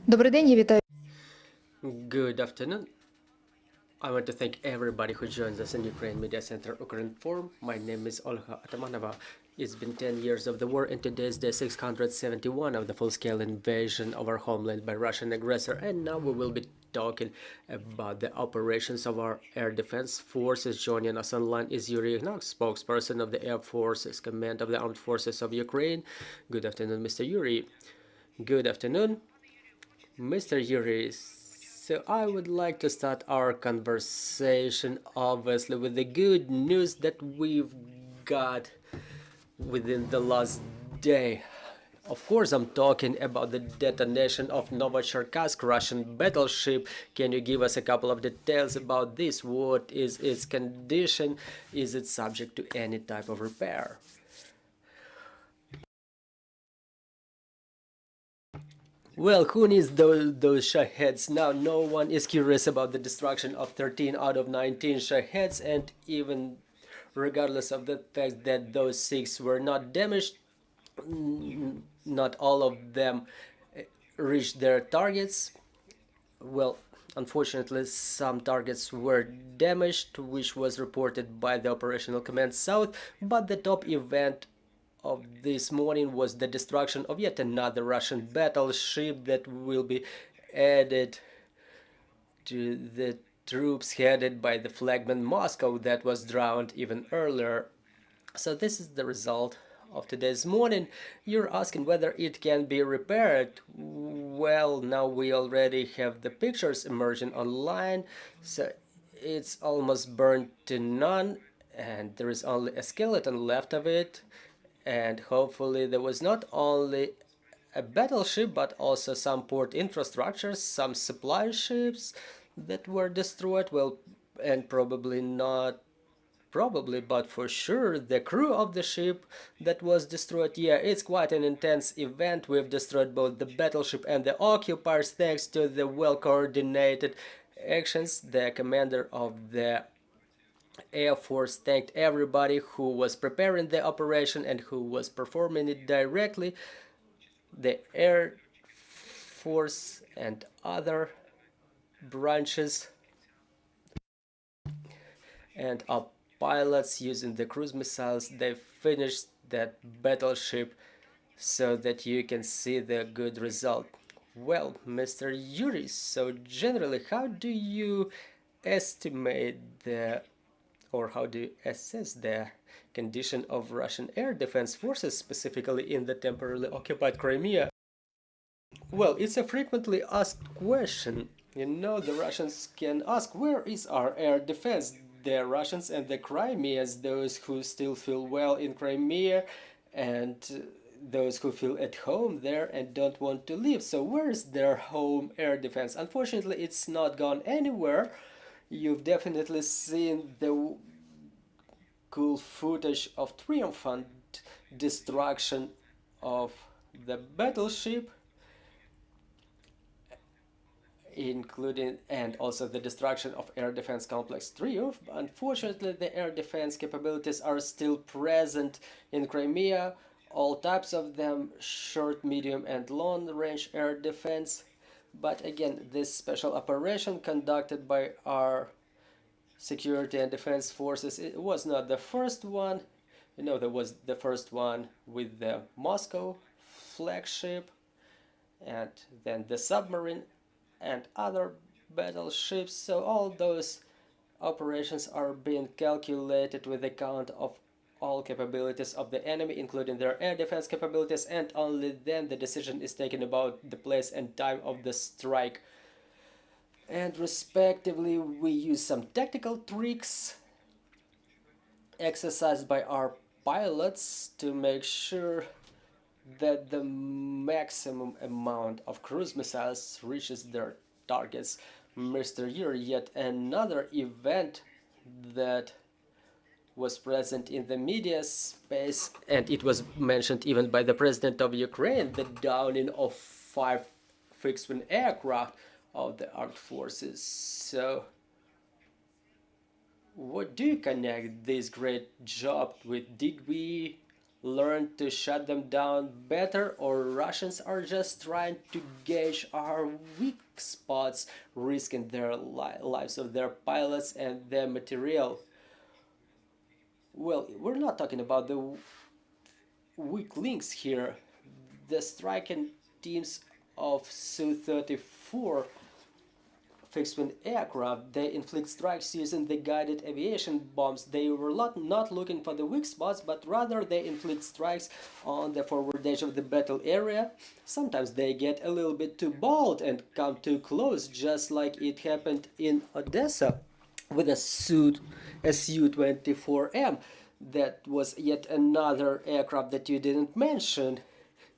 Добрий день, я вітаю. Good afternoon. I want to thank everybody who joins us in Ukraine Media Center Ukraine Forum. My name is Olga Atamanova. It's been 10 years of the war, and today is day 671 of the full-scale invasion of our homeland by Russian aggressor. And now we will be talking about the operations of our air defense forces. Joining us online is Yurii, Ihnat, spokesperson of the Air Forces Command of the Armed Forces of Ukraine. Good afternoon, Mr. Yurii. Good afternoon, Mr. Yurii. So I would like to start our conversation, obviously, with the good news that we've got within the last day. Of course, I'm talking about the detonation of Novocherkassk Russian battleship. Can you give us a couple of details about this? What is its condition? Is it subject to any type of repair? Well, who needs those Shaheds now? No one is curious about the destruction of 13 out of 19 Shaheds, and even regardless of the fact that those 6 were not damaged, not all of them reached their targets. Well, unfortunately, some targets were damaged, which was reported by the Operational Command South, but the top event of this morning was the destruction of yet another Russian battleship that will be added to the troops headed by the flagman Moscow that was drowned even earlier. So this is the result of today's morning. You're asking whether it can be repaired. Well, now we already have the pictures emerging online, so it's almost burned to none, and there is only a skeleton left of it. And hopefully there was not only a battleship but also some port infrastructures, some supply ships that were destroyed. Well, and probably not probably, but for sure, the crew of the ship that was destroyed. Yeah, it's quite an intense event. We've destroyed both the battleship and the occupiers thanks to the well-coordinated actions. The commander of the Air Force thanked everybody who was preparing the operation and who was performing it directly. The Air Force and other branches and our pilots using the cruise missiles, they finished that battleship so that you can see the good result. Well, Mr. Yurii, so generally, how do you estimate the or how do you assess the condition of Russian air defense forces, specifically in the temporarily occupied Crimea? Well, it's a frequently asked question. You know, the Russians can ask, where is our air defense? The Russians and the Crimeans, those who still feel well in Crimea, and those who feel at home there and don't want to leave. So where's their home air defense? Unfortunately, it's not gone anywhere. You've definitely seen the cool footage of triumphant destruction of the battleship, including and also the destruction of air defense complex Triumph. Unfortunately, the air defense capabilities are still present in Crimea, all types of them, short, medium and long range air defense. But again, this special operation conducted by our security and defense forces, it was not the first one. You know, there was the first one with the Moscow flagship, and then the submarine and other battleships. So all those operations are being calculated with the count of all capabilities of the enemy, including their air defense capabilities, and only then the decision is taken about the place and time of the strike. And respectively, we use some tactical tricks exercised by our pilots to make sure that the maximum amount of cruise missiles reaches their targets. Mr. Yurii, yet another event that was present in the media space, and it was mentioned even by the president of Ukraine, the downing of 5 fixed-wing aircraft of the armed forces. So what do you connect this great job with? Did we learned to shut them down better, or Russians are just trying to gauge our weak spots, risking their lives of their pilots and their material? Well, we're not talking about the weak links here. The striking teams of Su-34 fixed-wing aircraft, they inflict strikes using the guided aviation bombs. They were not looking for the weak spots, but rather they inflict strikes on the forward edge of the battle area. Sometimes they get a little bit too bold and come too close, just like it happened in Odessa with a Su-24M. That was yet another aircraft that you didn't mention.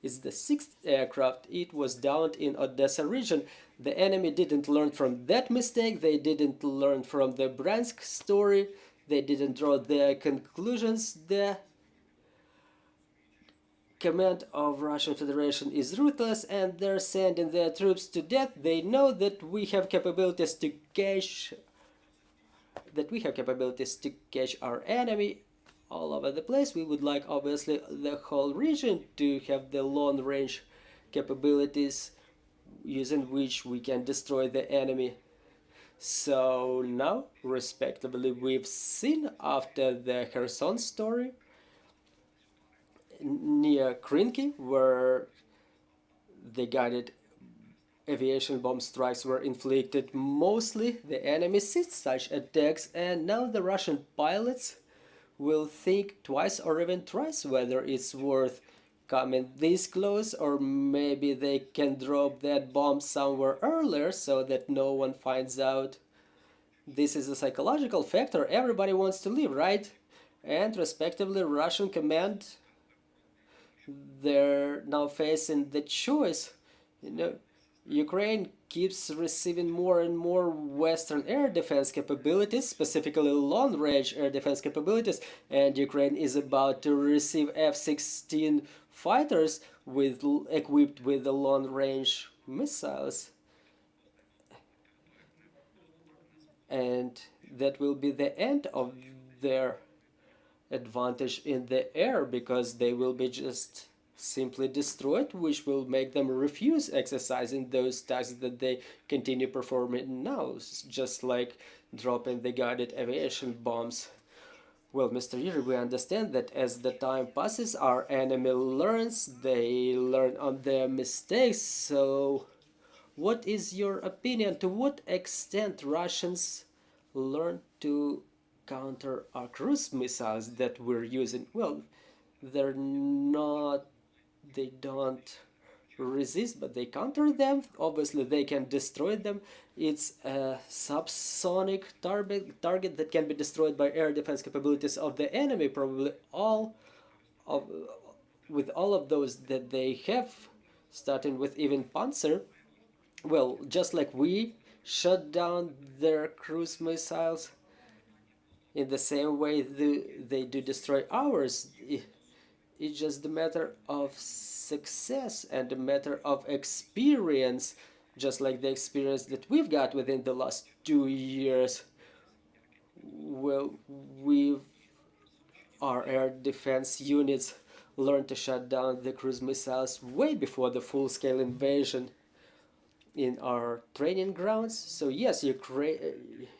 It's the sixth aircraft. It was downed in Odessa region. The enemy didn't learn from that mistake. They didn't learn from the Bryansk story. They didn't draw their conclusions. The command of Russian Federation is ruthless, and they're sending their troops to death. They know that we have capabilities to catch our enemy all over the place. We would like, obviously, the whole region to have the long range capabilities using which we can destroy the enemy. So now, respectively, we've seen after the Kherson story near Krinky, where the guided aviation bomb strikes were inflicted, mostly the enemy sees such attacks, and now the Russian pilots will think twice or even thrice whether it's worth coming this close, or maybe they can drop that bomb somewhere earlier so that no one finds out. This is a psychological factor. Everybody wants to live, right? And respectively, Russian command, they're now facing the choice. Ukraine keeps receiving more and more Western air defense capabilities, specifically long-range air defense capabilities, and Ukraine is about to receive F-16 fighters equipped with the long-range missiles. And that will be the end of their advantage in the air, because they will be just simply destroyed, which will make them refuse exercising those tasks that they continue performing now, just like dropping the guided aviation bombs. Well, Mr. Yurii, we understand that as the time passes, our enemy learns, they learn on their mistakes. So what is your opinion? To what extent Russians learn to counter our cruise missiles that we're using? Well, they don't resist, but they counter them. Obviously, they can destroy them. It's a subsonic target that can be destroyed by air defense capabilities of the enemy. Probably with all of those that they have, starting with even Panzer. Well, just like we shut down their cruise missiles, in the same way they do destroy ours. It's just a matter of success and a matter of experience, just like the experience that we've got within the last 2 years. Well, our air defense units learned to shut down the cruise missiles way before the full-scale invasion in our training grounds. So yes,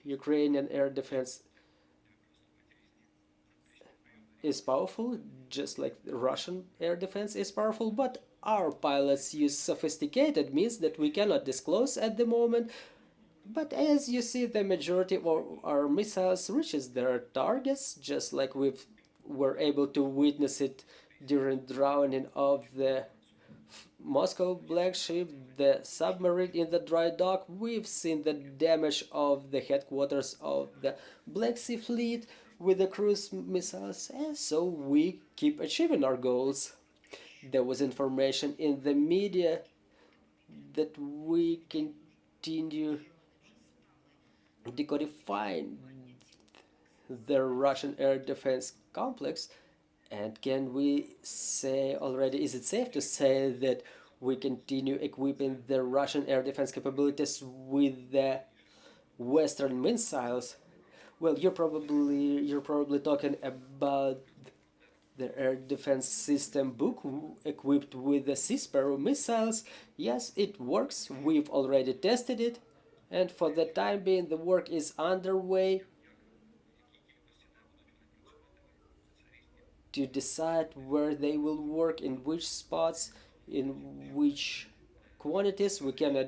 Ukrainian air defense is powerful, just like the Russian air defense is powerful, but our pilots use sophisticated means that we cannot disclose at the moment. But as you see, the majority of our missiles reaches their targets, just like we were able to witness it during drowning of the Moscow Black Ship, the submarine in the dry dock. We've seen the damage of the headquarters of the Black Sea Fleet with the cruise missiles, and so we keep achieving our goals. There was information in the media that we continue decodifying the Russian air defense complex. And can we say already, is it safe to say that we continue equipping the Russian air defense capabilities with the Western missiles? Well, you're probably talking about the air defense system book equipped with the Sparrow missiles. Yes, it works. We've already tested it. And for the time being, the work is underway to decide where they will work, in which spots, in which quantities. We cannot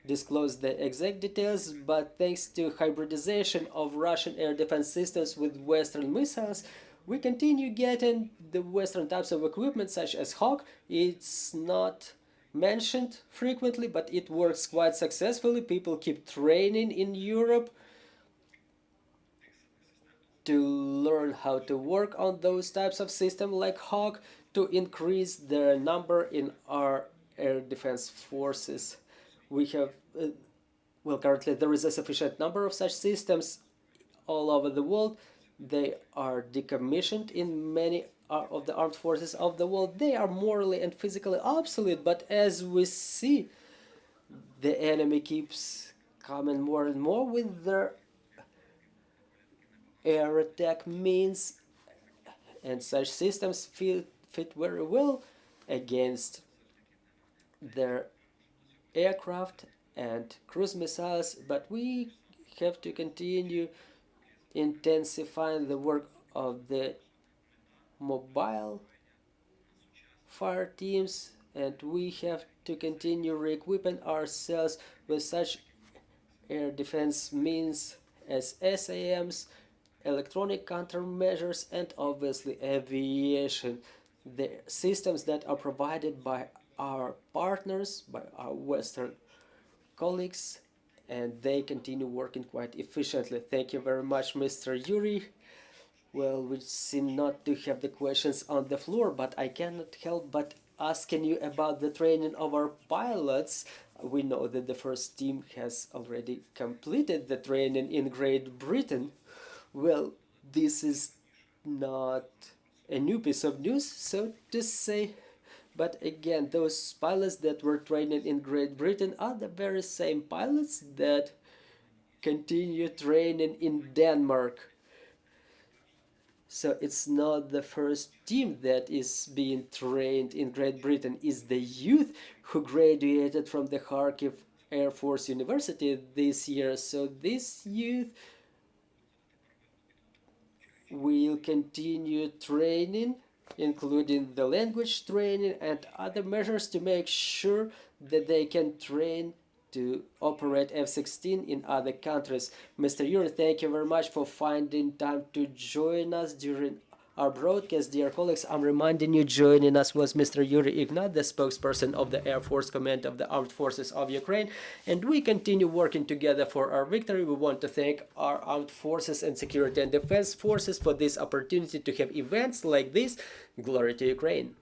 disclose the exact details, but thanks to hybridization of Russian air defense systems with Western missiles, we continue getting the Western types of equipment such as Hawk. It's not mentioned frequently, but it works quite successfully. People keep training in Europe to learn how to work on those types of systems like Hawk to increase their number in our air defense forces. We have, well, currently there is a sufficient number of such systems all over the world. They are decommissioned in many of the armed forces of the world. They are morally and physically obsolete, but as we see, the enemy keeps coming more and more with their air attack means, and such systems fit very well against their aircraft and cruise missiles. But we have to continue intensifying the work of the mobile fire teams, and we have to continue re-equipping ourselves with such air defense means as SAMs, electronic countermeasures, and obviously aviation. The systems that are provided by our partners, by our Western colleagues, and they continue working quite efficiently. Thank you very much, Mr. Yurii. Well, we seem not to have the questions on the floor, but I cannot help but asking you about the training of our pilots. We know that the first team has already completed the training in Great Britain. Well, this is not a new piece of news, so to say. But again, those pilots that were trained in Great Britain are the very same pilots that continue training in Denmark. So it's not the first team that is being trained in Great Britain. It's the youth who graduated from the Kharkiv Air Force University this year. So this youth will continue training, including the language training and other measures to make sure that they can train to operate F-16 in other countries. Mr. Yurii, thank you very much for finding time to join us during our broadcast. Dear colleagues, I'm reminding you, joining us was Mr. Yurii Ihnat, the spokesperson of the Air Force Command of the Armed Forces of Ukraine, and we continue working together for our victory. We want to thank our armed forces and security and defense forces for this opportunity to have events like this. Glory to Ukraine.